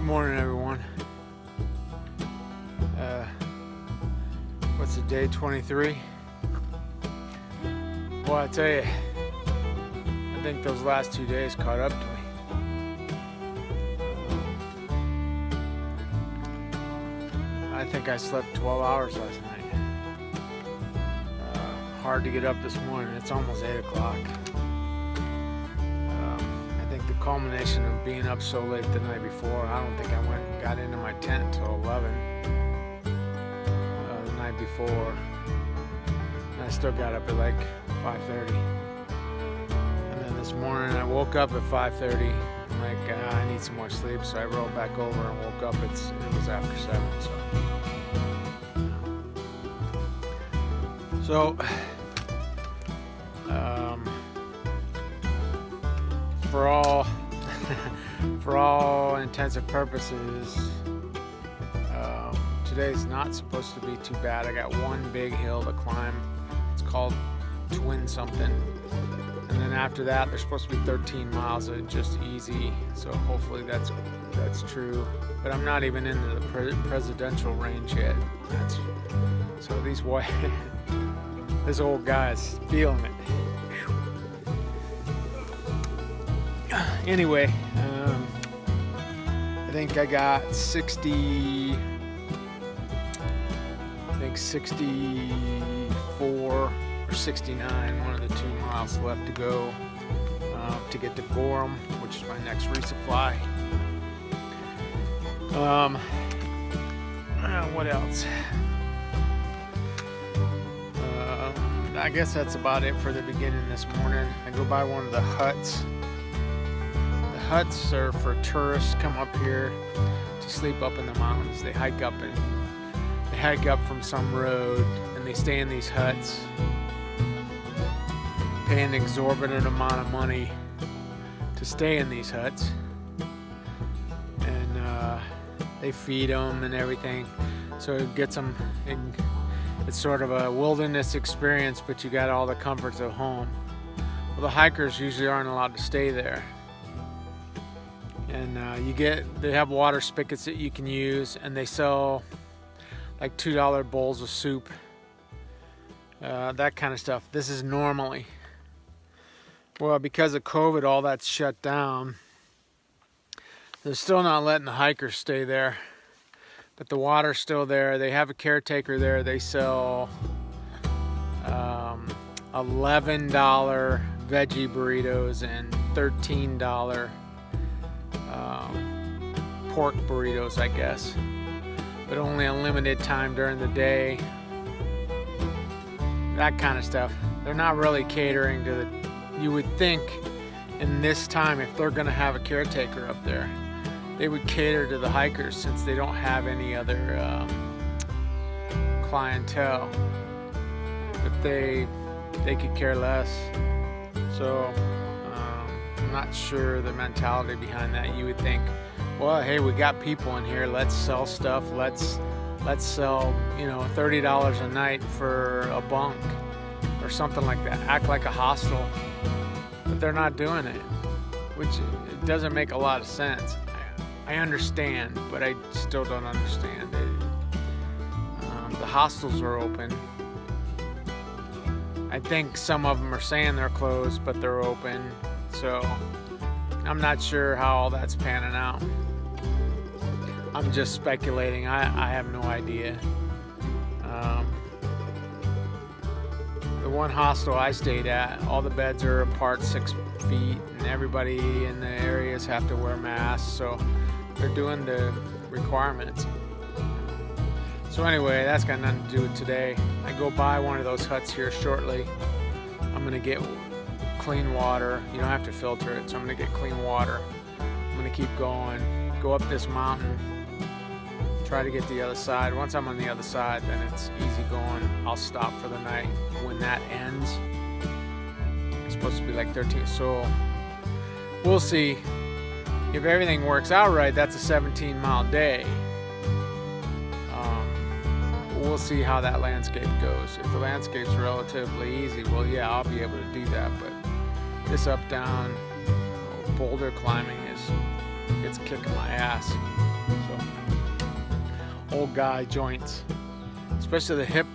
Good morning, everyone. What's the day, 23? Well, I tell you, I think those last 2 days caught up to me. I think I slept 12 hours last night. Hard to get up this morning. It's almost 8 o'clock. I think the culmination of being up so late the night before, I don't think I went and got into my tent till 11 the night before. And I still got up at like 5:30. And then this morning I woke up at 5:30. I'm like, I need some more sleep, so I rolled back over and woke up. It was after 7. So for all intents and purposes, today's not supposed to be too bad. I got one big hill to climb. It's called Twin something. And then after that, there's supposed to be 13 miles of just easy. So hopefully that's true. But I'm not even into the presidential range yet. So this old guy's feeling it. Anyway, I think I got 64 or 69, one of the 2 miles left to go to get to Gorham, which is my next resupply. What else? I guess that's about it for the beginning this morning. I go by one of the huts. The huts are for tourists come up here to sleep up in the mountains. They hike up from some road and they stay in these huts, pay an exorbitant amount of money to stay in these huts, and they feed them and everything, so it gets them. It's sort of a wilderness experience, but you got all the comforts of home. Well, the hikers usually aren't allowed to stay there, and they have water spigots that you can use, and they sell like $2 bowls of soup, that kind of stuff. This is normally. Well, because of COVID, all that's shut down. They're still not letting the hikers stay there, but the water's still there. They have a caretaker there. They sell $11 veggie burritos and $13 pork burritos, I guess, but only a limited time during the day. That kind of stuff. They're not really catering to you would think in this time, if they're going to have a caretaker up there, they would cater to the hikers, since they don't have any other clientele. But they could care less. So I'm not sure the mentality behind that. You would think, well, hey, we got people in here, let's sell stuff, let's sell, $30 a night for a bunk or something like that. Act like a hostel. But they're not doing it, which it doesn't make a lot of sense. I understand, but I still don't understand it. The hostels are open. I think some of them are saying they're closed, but they're open. So I'm not sure how all that's panning out. I'm just speculating. I have no idea. The one hostel I stayed at, all the beds are apart 6 feet, and everybody in the areas have to wear masks, so they're doing the requirements. So anyway, that's got nothing to do with today. I go by one of those huts here shortly. I'm gonna get clean water. You don't have to filter it, so I'm gonna get clean water. I'm gonna keep going, go up this mountain, try to get to the other side. Once I'm on the other side, then it's easy going. I'll stop for the night. When that ends, it's supposed to be like 13. So we'll see. If everything works out right, that's a 17-mile day. We'll see how that landscape goes. If the landscape's relatively easy, well, yeah, I'll be able to do that. But this up-down boulder climbing is it's kicking my ass. So, old guy joints, especially the hip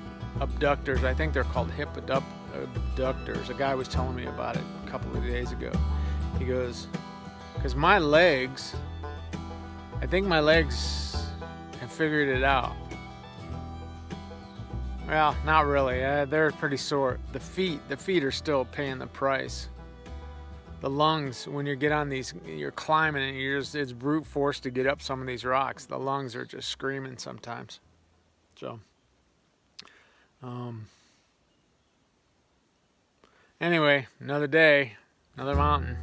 abductors. I think they're called hip abductors. A guy was telling me about it a couple of days ago. He goes, because my legs, I think my legs have figured it out. Well, not really. They're pretty sore. The feet are still paying the price. The lungs, when you get on these, you're climbing and it's brute force to get up some of these rocks. The lungs are just screaming sometimes. So, anyway, another day, another mountain.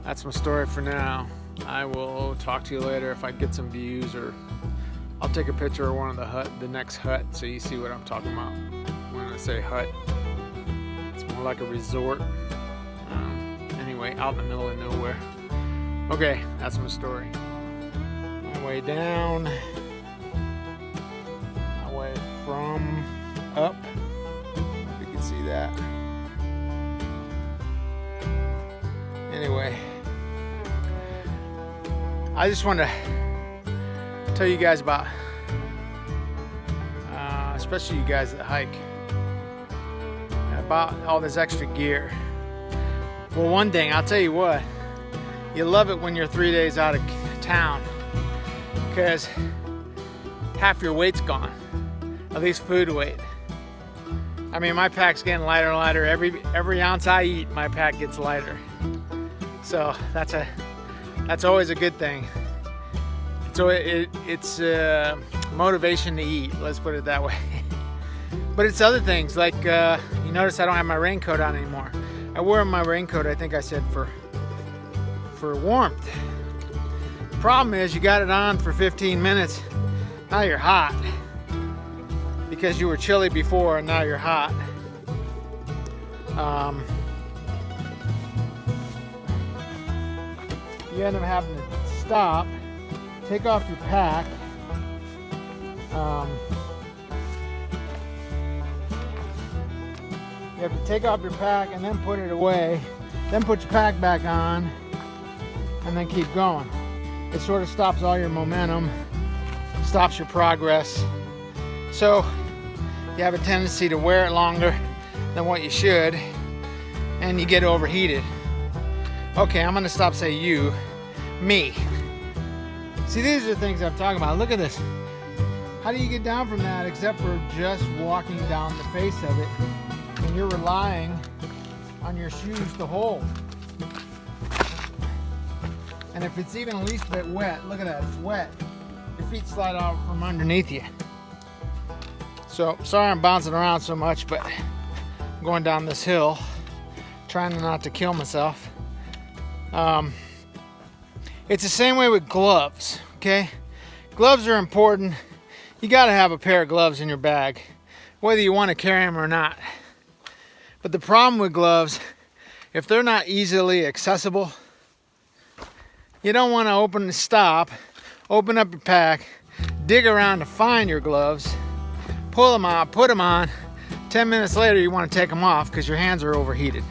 That's my story for now. I will talk to you later if I get some views, or I'll take a picture of one of the next hut, so you see what I'm talking about when I say hut. It's more like a resort. Anyway, out in the middle of nowhere. Okay, that's my story. My way down, my way from up. If you can see that. Anyway, I just wanted to tell you guys about, especially you guys that hike, about all this extra gear. Well, one thing, I'll tell you what, you love it when you're 3 days out of town, because half your weight's gone, at least food weight. I mean, my pack's getting lighter and lighter. Every ounce I eat, my pack gets lighter. So that's always a good thing. So it's motivation to eat, let's put it that way. But it's other things, like you notice I don't have my raincoat on anymore. I wore my raincoat, I think I said, for warmth. Problem is, you got it on for 15 minutes, now you're hot. Because you were chilly before and now you're hot. You end up having to stop, take off your pack. You have to take off your pack and then put it away, then put your pack back on, and then keep going. It sort of stops all your momentum, stops your progress. So you have a tendency to wear it longer than what you should, and you get overheated. Okay, I'm gonna stop saying you, me. See, these are the things I'm talking about. Look at this. How do you get down from that except for just walking down the face of it? And you're relying on your shoes to hold. And if it's even at least a bit wet, look at that, it's wet. Your feet slide out from underneath you. So, sorry I'm bouncing around so much, but I'm going down this hill, trying not to kill myself. It's the same way with gloves, okay? Gloves are important. You gotta have a pair of gloves in your bag, whether you want to carry them or not. But the problem with gloves, if they're not easily accessible, you don't want to open up your pack, dig around to find your gloves, pull them out, put them on. 10 minutes later, you want to take them off because your hands are overheated.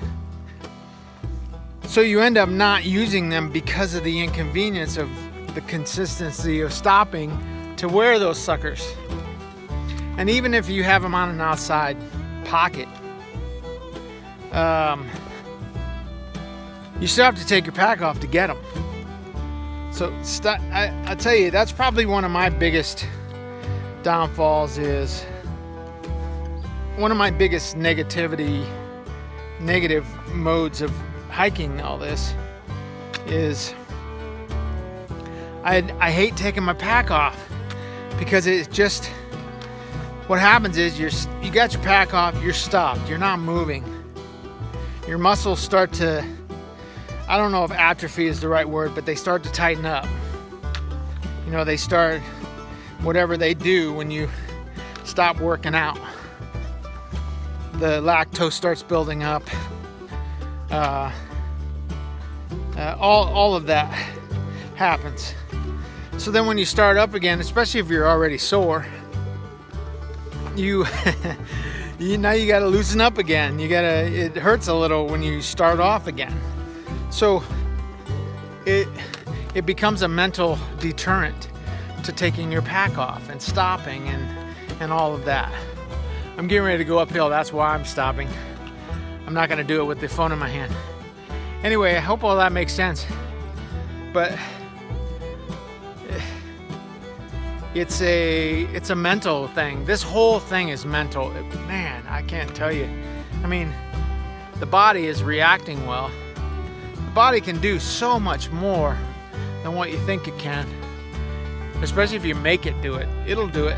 So you end up not using them because of the inconvenience of the consistency of stopping to wear those suckers. And even if you have them on an outside pocket, you still have to take your pack off to get them. So I tell you, that's probably one of my biggest downfalls, is one of my biggest negative modes of hiking all this is I hate taking my pack off, because it's just, what happens is you got your pack off, you're stopped, you're not moving. Your muscles start to, I don't know if atrophy is the right word, but they start to tighten up. You know, they start, whatever they do when you stop working out. The lactose starts building up. All of that happens. So then when you start up again, especially if you're already sore, you now you got to loosen up again. It hurts a little when you start off again. So it becomes a mental deterrent to taking your pack off and stopping and all of that. I'm getting ready to go uphill. That's why I'm stopping. I'm not going to do it with the phone in my hand. Anyway, I hope all that makes sense. But it's a mental thing. This whole thing is mental. Man, I can't tell you. I mean, the body is reacting well. The body can do so much more than what you think it can. Especially if you make it do it. It'll do it.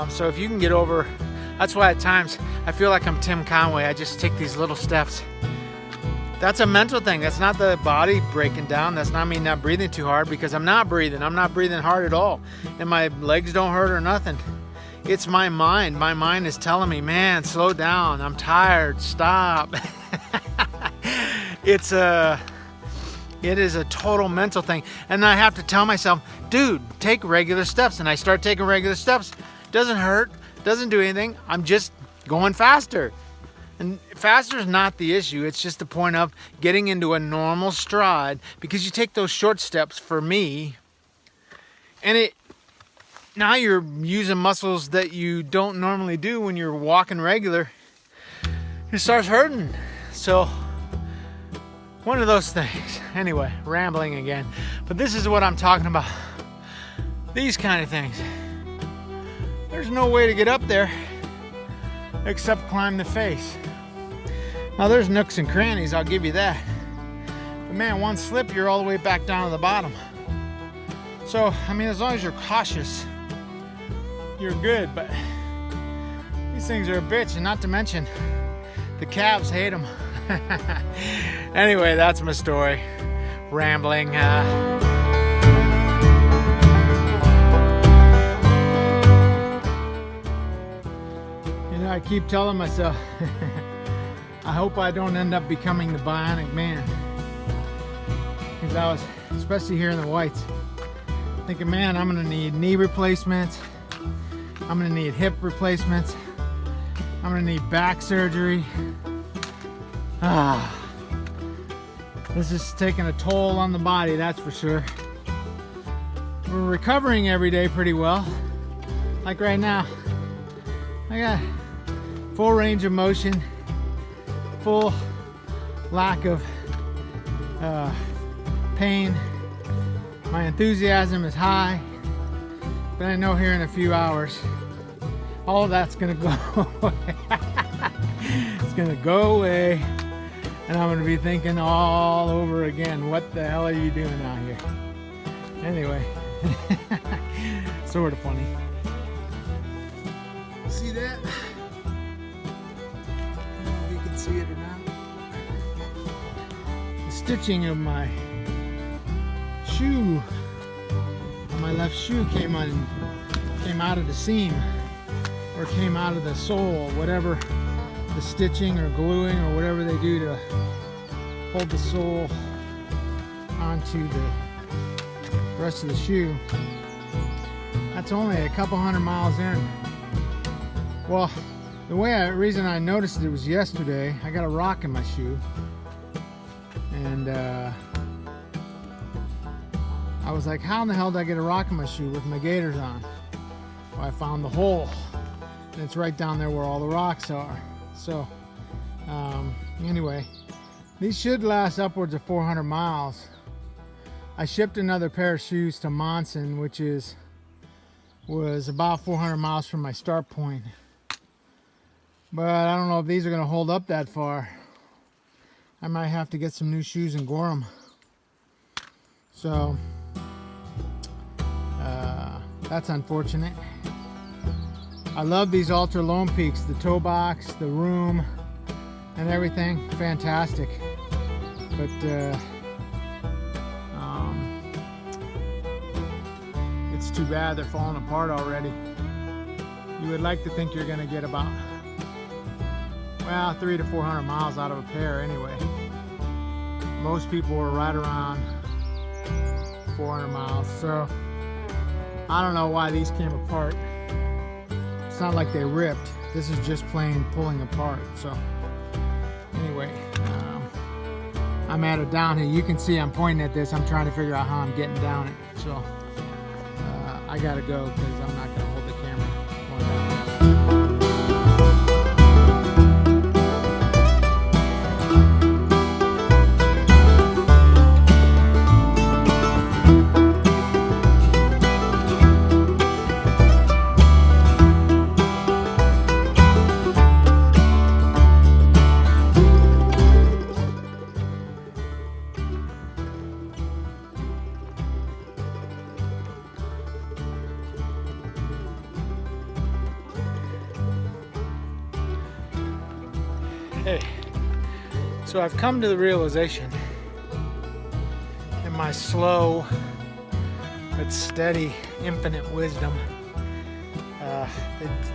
So if you can get over, that's why at times I feel like I'm Tim Conway. I just take these little steps. That's a mental thing. That's not the body breaking down. That's not me not breathing too hard, because I'm not breathing. I'm not breathing hard at all. And my legs don't hurt or nothing. It's my mind. My mind is telling me, man, slow down. I'm tired. Stop. It is a total mental thing. And I have to tell myself, dude, take regular steps. And I start taking regular steps. Doesn't hurt. Doesn't do anything. I'm just going faster. And faster is not the issue. It's just the point of getting into a normal stride, because you take those short steps for me, and now you're using muscles that you don't normally do when you're walking regular. It starts hurting. So one of those things. Anyway, rambling again. But this is what I'm talking about. These kind of things. There's no way to get up there except climb the face. Now there's nooks and crannies, I'll give you that. But man, one slip, you're all the way back down to the bottom. So, I mean, as long as you're cautious, you're good. But these things are a bitch, and not to mention, the calves hate them. Anyway, that's my story. Rambling. I keep telling myself, I hope I don't end up becoming the bionic man. Because I was, especially here in the whites, thinking, man, I'm gonna need knee replacements. I'm gonna need hip replacements. I'm gonna need back surgery. This is taking a toll on the body, that's for sure. We're recovering every day pretty well. Like right now, I got full range of motion, full lack of pain. My enthusiasm is high, but I know here in a few hours, all of that's gonna go away. It's gonna go away, and I'm gonna be thinking all over again, what the hell are you doing out here? Anyway, sort of funny. See that? See it or not. The stitching of my shoe, on my left shoe, came out of the seam, or came out of the sole, whatever the stitching or gluing or whatever they do to hold the sole onto the rest of the shoe. That's only a couple hundred miles in. Well, the reason I noticed it was yesterday. I got a rock in my shoe, and I was like, how in the hell did I get a rock in my shoe with my gaiters on? Well, I found the hole, and it's right down there where all the rocks are. So anyway, these should last upwards of 400 miles. I shipped another pair of shoes to Monson, which was about 400 miles from my start point. But I don't know if these are going to hold up that far. I might have to get some new shoes and gore them. So, that's unfortunate. I love these Ultra Lone Peaks, the toe box, the room, and everything. Fantastic. But, it's too bad they're falling apart already. You would like to think you're going to get about, well, 300 to 400 miles out of a pair anyway. Most people are right around 400 miles. So I don't know why these came apart. It's not like they ripped. This is just plain pulling apart. So anyway, I'm at a downhill. You can see I'm pointing at this. I'm trying to figure out how I'm getting down it. So I gotta go because I'm not gonna hold the camera going down. Hey, so I've come to the realization in my slow but steady infinite wisdom,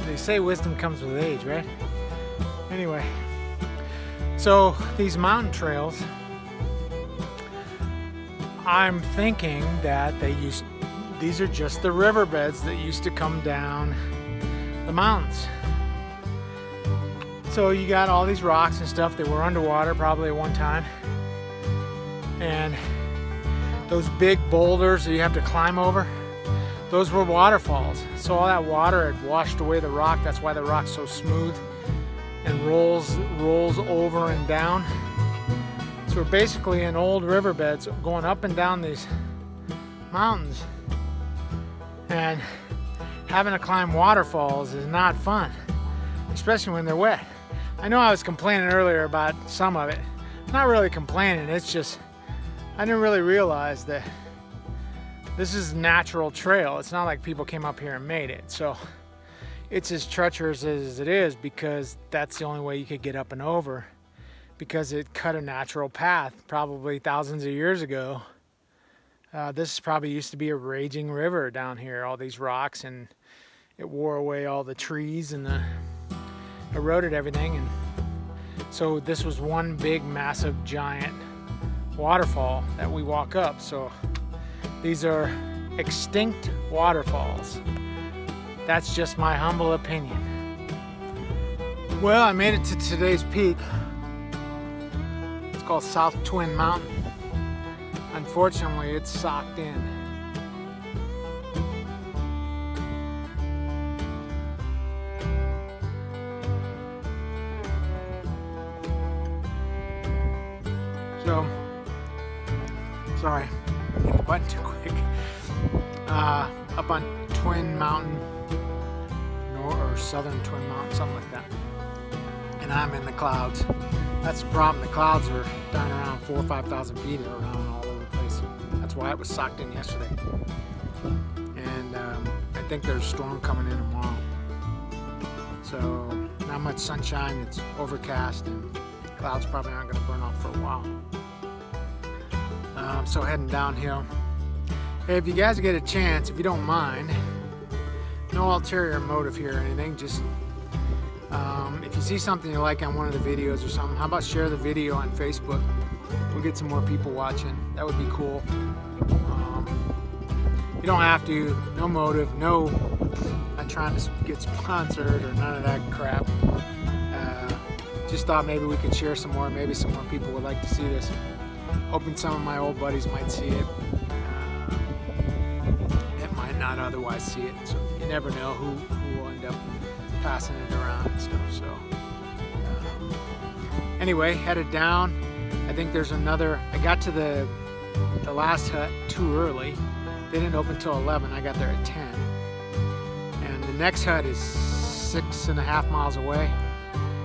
they say wisdom comes with age, right? Anyway, so these mountain trails, I'm thinking that these are just the riverbeds that used to come down the mountains. So you got all these rocks and stuff that were underwater probably at one time. And those big boulders that you have to climb over, those were waterfalls. So all that water had washed away the rock. That's why the rock's so smooth and rolls over and down. So we're basically in old riverbeds going up and down these mountains. And having to climb waterfalls is not fun, especially when they're wet. I know I was complaining earlier about some of it. Not really complaining, it's just I didn't really realize that this is a natural trail. It's not like people came up here and made it. So it's as treacherous as it is because that's the only way you could get up and over, because it cut a natural path probably thousands of years ago. This probably used to be a raging river down here, all these rocks, and it wore away all the trees and eroded everything, and so this was one big massive giant waterfall that we walk up. So these are extinct waterfalls. That's just my humble opinion. Well, I made it to today's peak. It's called South Twin Mountain. Unfortunately, it's socked in. So, sorry, hit the button too quick. Up on Twin Mountain, or Southern Twin Mountain, something like that. And I'm in the clouds. That's the problem. The clouds are down around 4,000 or 5,000 feet around all over the place. That's why it was socked in yesterday. And I think there's a storm coming in tomorrow. So not much sunshine. It's overcast, and clouds probably aren't going to burn off for a while. So heading downhill. Hey, if you guys get a chance, if you don't mind, no ulterior motive here or anything, just if you see something you like on one of the videos or something, how about share the video on Facebook? We'll get some more people watching. That would be cool. You don't have to, no motive, no, not trying to get sponsored or none of that crap. Just thought maybe we could share some more. Maybe some more people would like to see this. Hoping some of my old buddies might see it. That might not otherwise see it. So you never know who will end up passing it around and stuff. So anyway, headed down. I think there's another. I got to the last hut too early. They didn't open till 11. I got there at 10. And the next hut is 6.5 miles away.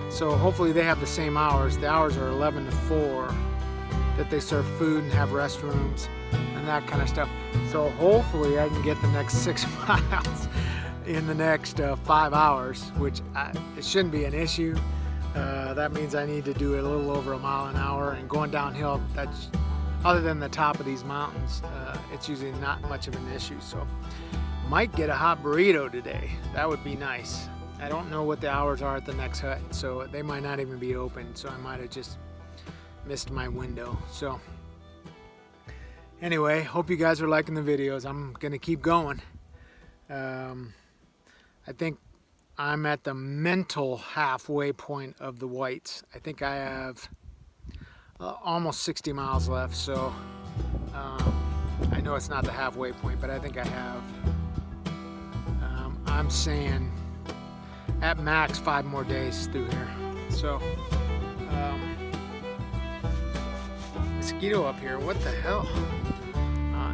So hopefully they have the same hours. The hours are 11 to 4, that they serve food and have restrooms and that kind of stuff. So hopefully I can get the next 6 miles in the next 5 hours, which it shouldn't be an issue. That means I need to do it a little over 1 mile an hour, and going downhill, that's, other than the top of these mountains, it's usually not much of an issue. So might get a hot burrito today. That would be nice. I don't know what the hours are at the next hut, so they might not even be open, so I might have just missed my window. So anyway, hope you guys are liking the videos. I'm gonna keep going. I think I'm at the mental halfway point of the whites. I think I have almost 60 miles left, so I know it's not the halfway point, but I think I have. I'm saying at max 5 more days through here. So mosquito up here, what the hell?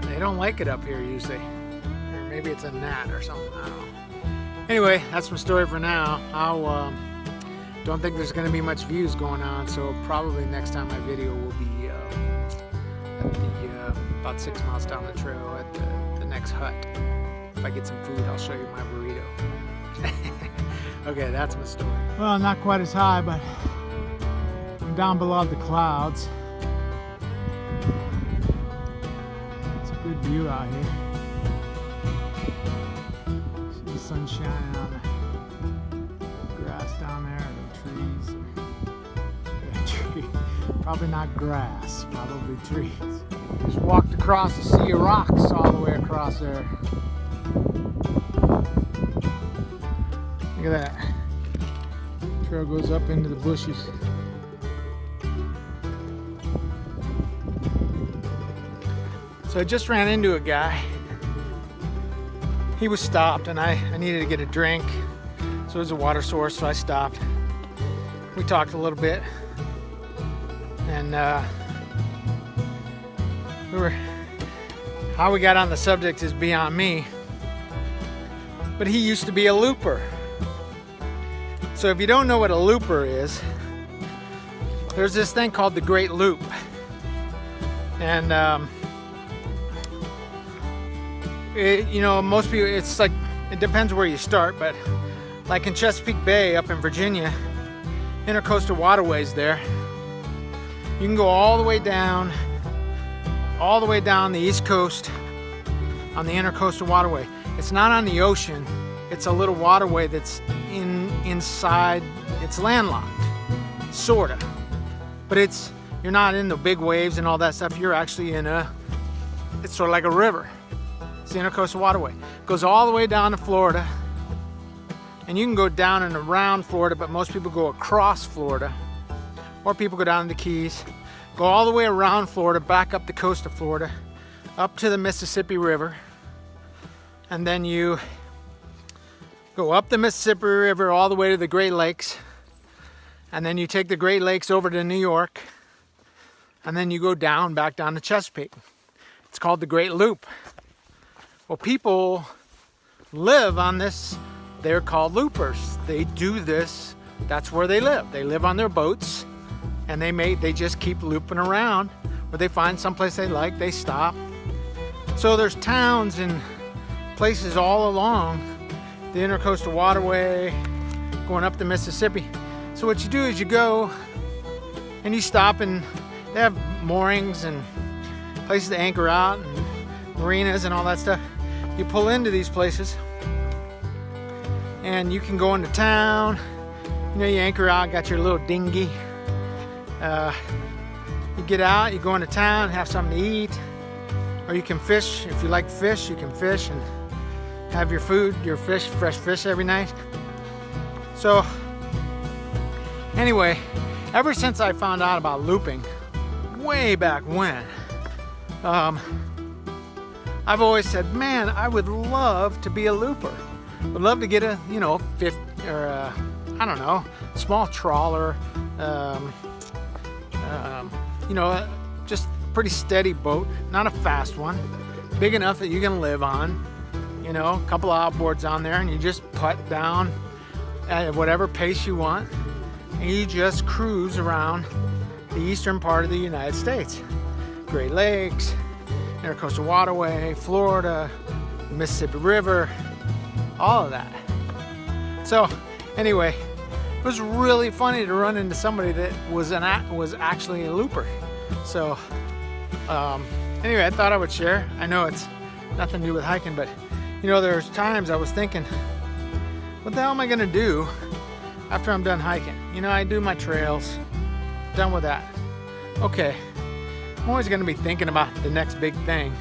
They don't like it up here usually, or maybe it's a gnat or something, I don't know. Anyway, that's my story for now. I don't think there's going to be much views going on, so probably next time my video will be at the about 6 miles down the trail at the next hut. If I get some food, I'll show you my burrito. Okay, that's my story. Well, not quite as high, but I'm down below the clouds. It's a good view out here. See the sun shining on the grass down there, the trees. Probably not grass, probably trees. Just walked across a sea of rocks all the way across there. Look at that. Trail goes up into the bushes. So I just ran into a guy. He was stopped and I needed to get a drink. So there's a water source, so I stopped. We talked a little bit. And how we got on the subject is beyond me. But he used to be a looper. So if you don't know what a looper is, there's this thing called the Great Loop. And most people, it's like, it depends where you start, but like in Chesapeake Bay up in Virginia, intercoastal waterways there, you can go all the way down the East Coast on the intercoastal waterway. It's not on the ocean, it's a little waterway that's inside, it's landlocked, sorta. But you're not in the big waves and all that stuff, you're actually it's sort of like a river. It's the intercoastal waterway. It goes all the way down to Florida, and you can go down and around Florida, but most people go across Florida, or people go down to the Keys, go all the way around Florida, back up the coast of Florida, up to the Mississippi River, and then you go up the Mississippi River all the way to the Great Lakes, and then you take the Great Lakes over to New York, and then you go back down to Chesapeake. It's called the Great Loop. Well, people live on this. They're called loopers. They do this. That's where they live. They live on their boats, and they just keep looping around. Where they find someplace they like, they stop. So there's towns and places all along the intercoastal waterway going up the Mississippi. So what you do is you go and you stop, and they have moorings and places to anchor out and marinas and all that stuff. You pull into these places and you can go into town. You anchor out, got your little dinghy. You get out, you go into town, have something to eat, or you can fish. If you like fish, you can fish and have your food, your fish, fresh fish every night. So anyway, ever since I found out about looping, way back when, I've always said, man, I would love to be a looper. Would love to get a, fifth or I don't know, small trawler, just pretty steady boat, not a fast one, big enough that you can live on. A couple of outboards on there, and you just putt down at whatever pace you want, and you just cruise around the eastern part of the United States. Great Lakes, Intercoastal Waterway, Florida, the Mississippi River, all of that. So anyway, it was really funny to run into somebody that was actually a looper. So anyway, I thought I would share. I know it's nothing to do with hiking, but there's times I was thinking, what the hell am I gonna do after I'm done hiking? I do my trails, done with that. Okay, I'm always gonna be thinking about the next big thing.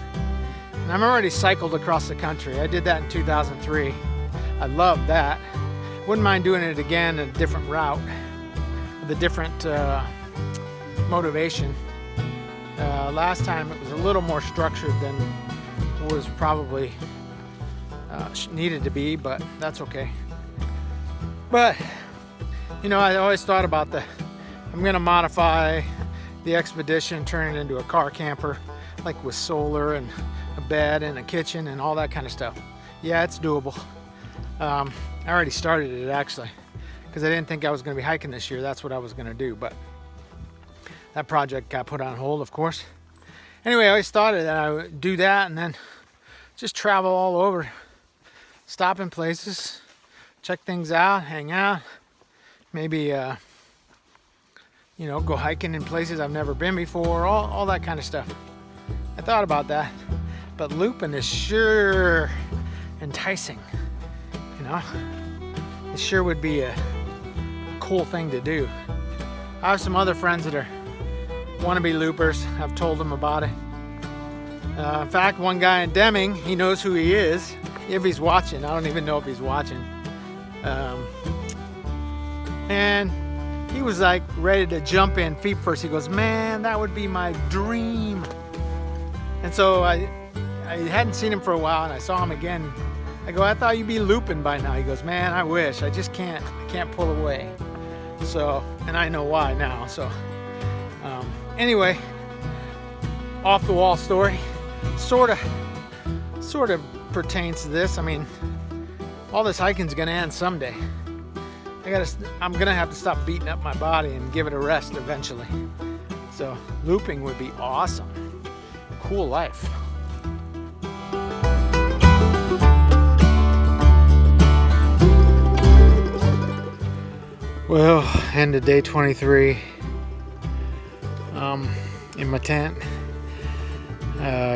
And I'm already cycled across the country. I did that in 2003. I love that. Wouldn't mind doing it again, a different route, with a different motivation. Last time it was a little more structured than was probably needed to be, but that's okay. But you know, I always thought about I'm gonna modify the Expedition, turn it into a car camper, like with solar and a bed and a kitchen and all that kind of stuff. Yeah, it's doable. I already started it actually, because I didn't think I was gonna be hiking this year. That's what I was gonna do, but that project got put on hold, of course. Anyway, I always thought that I would do that and then just travel all over, stop in places, check things out, hang out, maybe you know, go hiking in places I've never been before, all that kind of stuff. I thought about that, but looping is sure enticing, you know. It sure would be a cool thing to do. I have some other friends that are wannabe loopers. I've told them about it. In fact, one guy in Deming, he knows who he is, if he's watching. I don't even know if he's watching. And he was like ready to jump in feet first. He goes, man, that would be my dream. And so I hadn't seen him for a while, and I saw him again. I go, I thought you'd be looping by now. He goes, man, I wish. I just can't. I can't pull away. So, and I know why now. So, anyway, off the wall story, sort of pertains to this. I mean, all this hiking's gonna end someday. I'm gonna have to stop beating up my body and give it a rest eventually. So looping would be awesome. Cool life. Well, end of day 23. In my tent,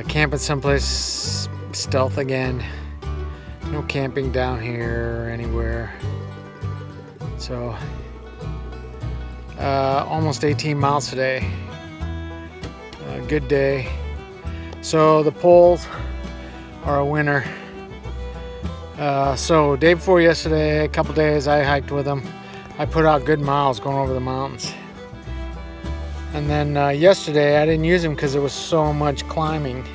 camping someplace stealth again. No camping down here or anywhere. So, almost 18 miles today. Good day. So the poles are a winner. So day before yesterday, a couple days I hiked with them. I put out good miles going over the mountains. And then yesterday I didn't use them because there was so much climbing.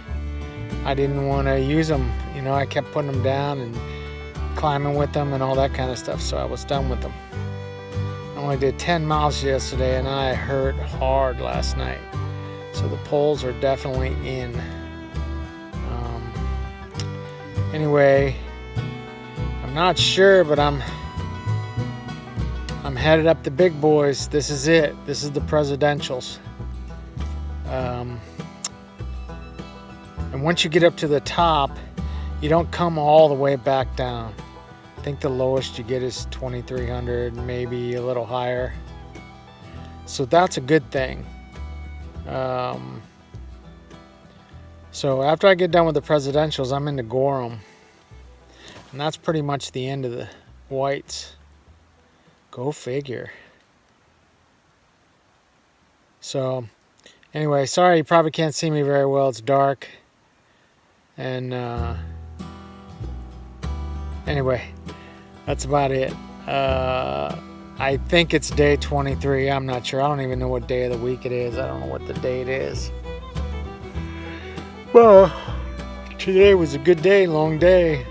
I didn't want to use them. You know, I kept putting them down and climbing with them and all that kind of stuff. So I was done with them. I only did 10 miles yesterday and I hurt hard last night. So the poles are definitely in. Anyway, I'm not sure, but I'm headed up the big boys. This is it. This is the presidentials. And once you get up to the top, you don't come all the way back down. I think the lowest you get is 2,300, maybe a little higher. So that's a good thing. So after I get done with the presidentials, I'm into Gorham. And that's pretty much the end of the whites. Go figure. So anyway, sorry you probably can't see me very well. It's dark. And anyway, that's about it. I think it's day 23. I'm not sure. I don't even know what day of the week it is. I don't know what the date is. Well, today was a good day, long day.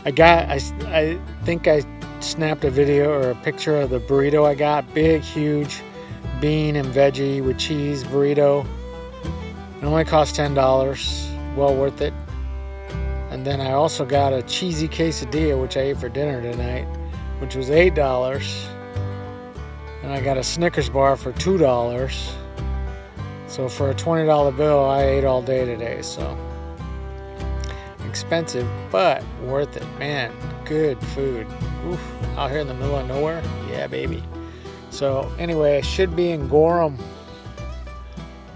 I think I snapped a video or a picture of the burrito I got. Big, huge bean and veggie with cheese burrito. It only cost $10. Well worth it. And then I also got a cheesy quesadilla, which I ate for dinner tonight, which was $8. And I got a Snickers bar for $2. So for a $20 bill, I ate all day today. So expensive, but worth it. Man, good food. Oof, out here in the middle of nowhere. Yeah, baby. So anyway, I should be in Gorham.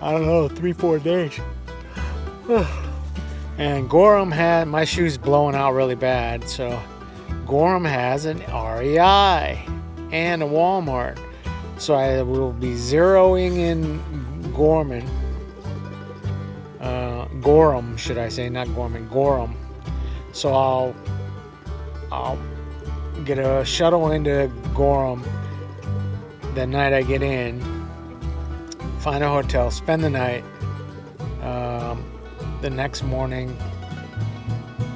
I don't know, 3-4 days. And Gorham had, my shoe's blowing out really bad. So Gorham has an REI and a Walmart. So I will be zeroing in Gorham, should I say, not Gorman, Gorham. So I'll get a shuttle into Gorham the night I get in, find a hotel, spend the night. The next morning,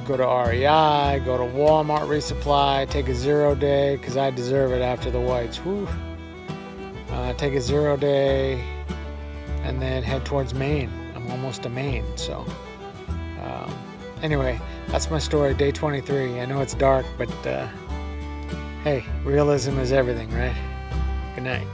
go to REI, go to Walmart resupply, take a 0 day, because I deserve it after the whites. Whew. Take a 0 day, and then head towards Maine. I'm almost to Maine, so anyway, that's my story, day 23. I know it's dark, but hey, realism is everything, right? Good night.